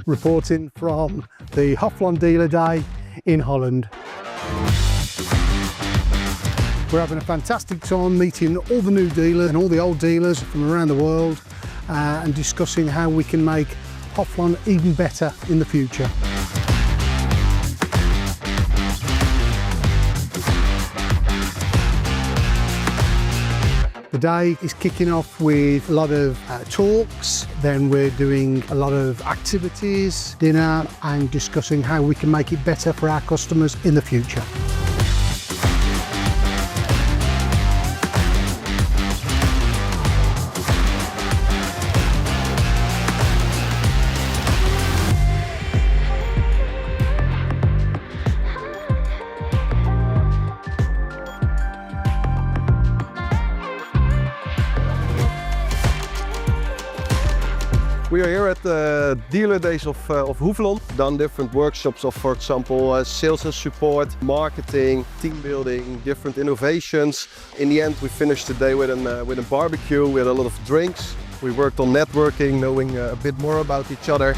reporting from the Hoeflon Dealer Day in Holland. We're having a fantastic time meeting all the new dealers and all the old dealers from around the world and discussing how we can make Hoeflon even better in the future. The day is kicking off with a lot of talks, then we're doing a lot of activities, dinner, and discussing how we can make it better for our customers in the future. We are here at the dealer days of Hoeflon. Done different workshops of, for example, sales and support, marketing, team building, different innovations. In the end, we finished the day with a barbecue, with a lot of drinks. We worked on networking, knowing a bit more about each other.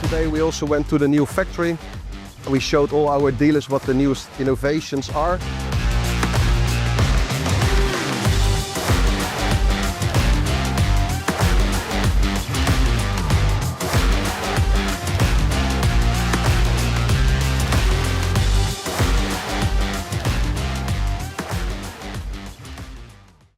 Today we also went to the new factory. We showed all our dealers what the newest innovations are.